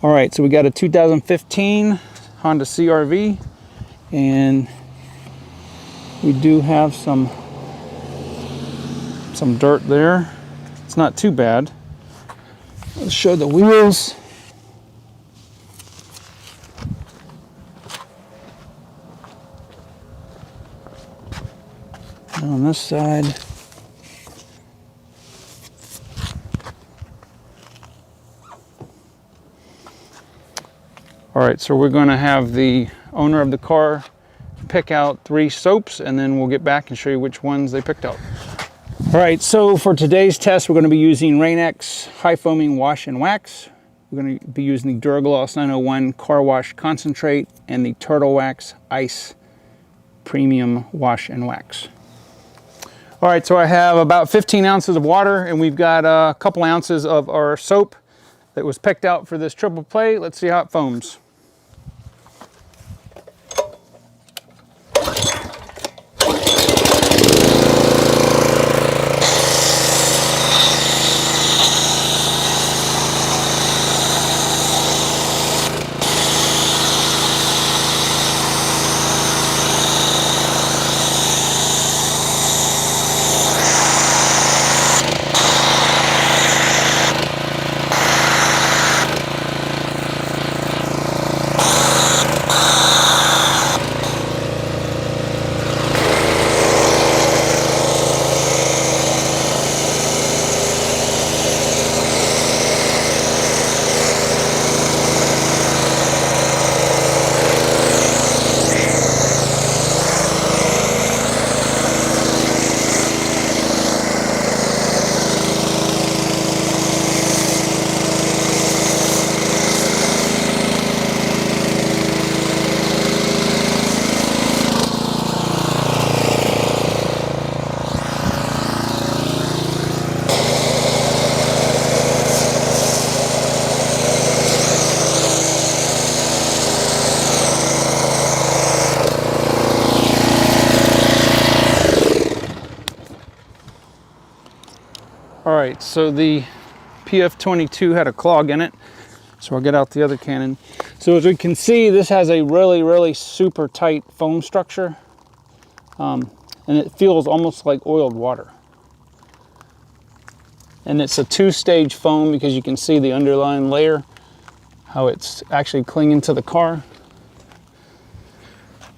All right, so we got a 2015 Honda CR-V, and we do have some dirt there. It's not too bad. Let's show the wheels. And on this side, all right, so we're going to have the owner of the car pick out 3 soaps, and then we'll get back and show you which ones they picked out. All right, so for today's test, we're going to be using Rain-X High Foaming Wash and Wax. We're going to be using the Duragloss 901 Car Wash Concentrate and the Turtle Wax Ice Premium Wash and Wax. All right, so I have about 15 ounces of water, and we've got a couple ounces of our soap that was picked out for this triple play. Let's see how it foams. All right, so the PF22 had a clog in it, so I'll get out the other cannon. So as we can see, this has a really super tight foam structure, and it feels almost like oiled water. And it's a 2-stage foam because you can see the underlying layer, how it's actually clinging to the car,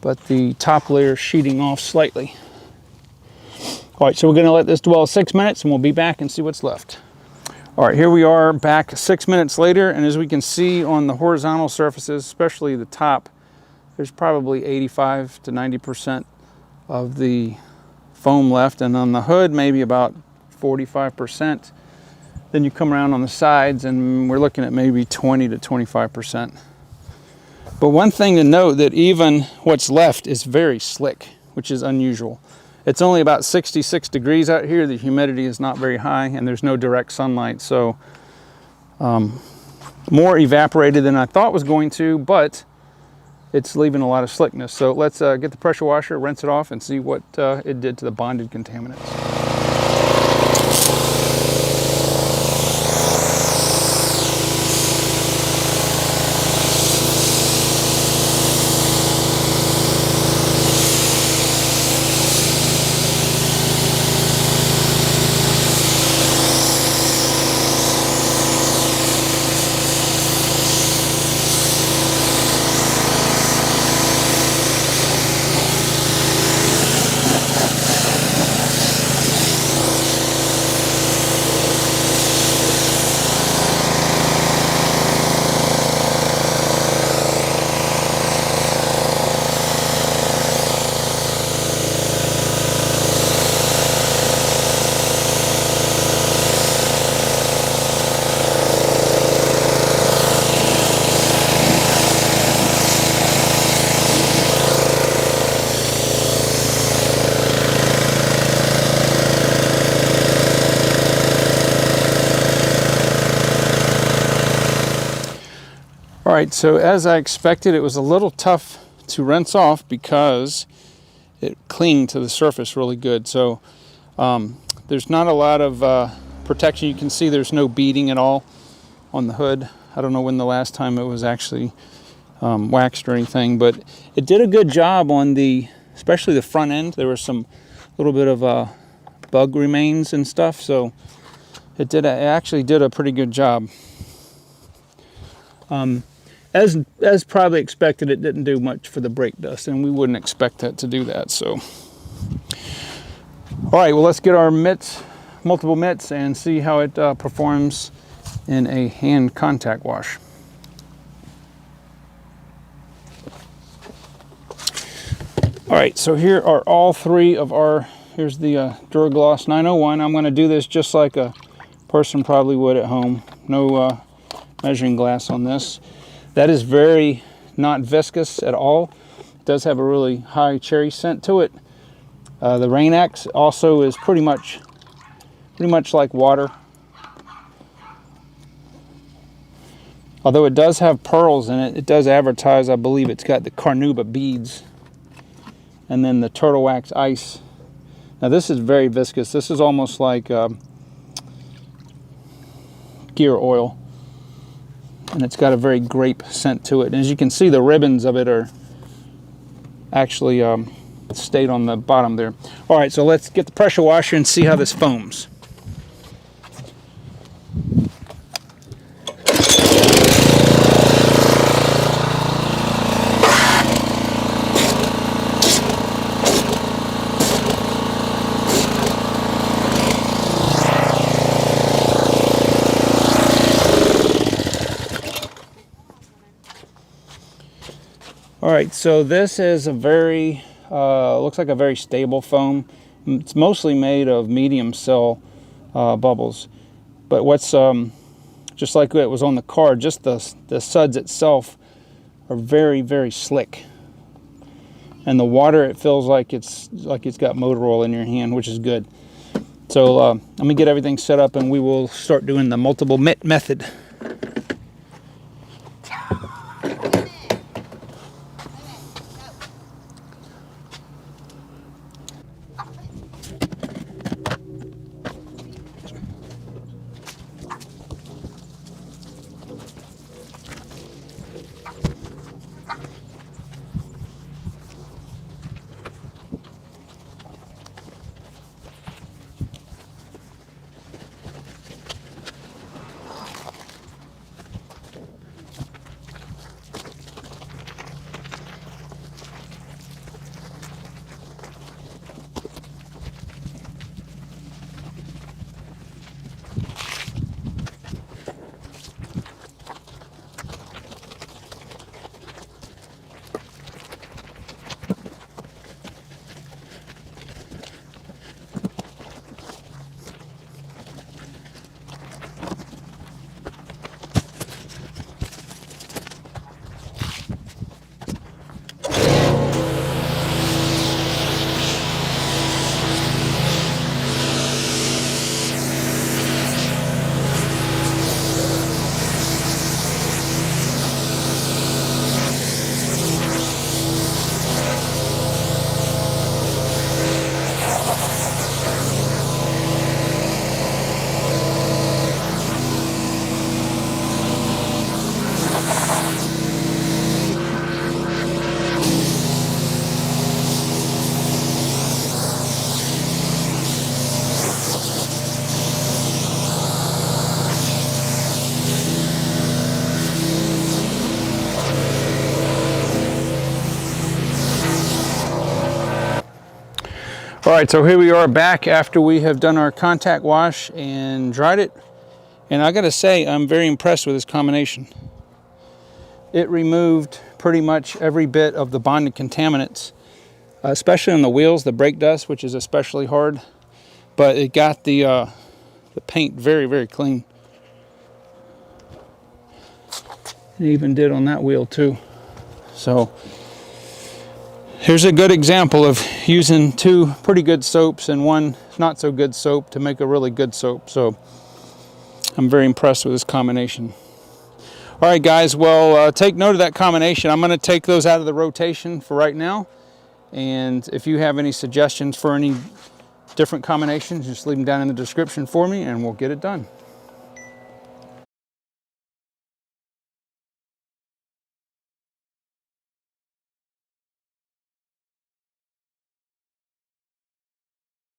but the top layer is sheeting off slightly. All right, so we're gonna let this dwell 6 minutes and we'll be back and see what's left. All right, here we are back 6 minutes later, and as we can see on the horizontal surfaces, especially the top, there's probably 85 to 90% of the foam left, and on the hood, maybe about 45%. Then you come around on the sides and we're looking at maybe 20 to 25%. But one thing to note, that even what's left is very slick, which is unusual. It's only about 66 degrees out here. The humidity is not very high and there's no direct sunlight. So more evaporated than I thought was going to, but it's leaving a lot of slickness. So let's get the pressure washer, rinse it off, and see what it did to the bonded contaminants. All right, so as I expected, it was a little tough to rinse off because it clinged to the surface really good. So there's not a lot of protection. You can see there's no beading at all on the hood. I don't know when the last time it was actually waxed or anything, but it did a good job on the, especially the front end. There was some little bit of bug remains and stuff, so it actually did a pretty good job. As probably expected, it didn't do much for the brake dust, and we wouldn't expect it to do that. So, all right, well, let's get our mitts, multiple mitts, and see how it performs in a hand contact wash. All right, so here are all three of our, here's the Duragloss 901. I'm going to do this just like a person probably would at home. No measuring glass on this. That is very not viscous at all. It does have a really high cherry scent to it. The Rain-X also is pretty much like water. Although it does have pearls in it, it does advertise, I believe it's got the carnauba beads and then the turtle wax ice. Now this is very viscous. This is almost like gear oil. And it's got a very grape scent to it. And as you can see, the ribbons of it are actually stayed on the bottom there. All right, so let's get the pressure washer and see how this foams. All right, so this is a very, looks like a very stable foam. It's mostly made of medium cell bubbles. But what's, just like it was on the card, just the suds itself are very, very slick. And the water, it feels like it's got motor oil in your hand, which is good. So let me get everything set up and we will start doing the multiple mitt method. All right, so here we are back after we have done our contact wash and dried it. And I gotta say, I'm very impressed with this combination. It removed pretty much every bit of the bonded contaminants, especially on the wheels, the brake dust, which is especially hard. But it got the paint very, very clean. It even did on that wheel too. So here's a good example of using two pretty good soaps and one not so good soap to make a really good soap. So I'm very impressed with this combination. All right, guys, well, take note of that combination. I'm going to take those out of the rotation for right now. And if you have any suggestions for any different combinations, just leave them down in the description for me and we'll get it done.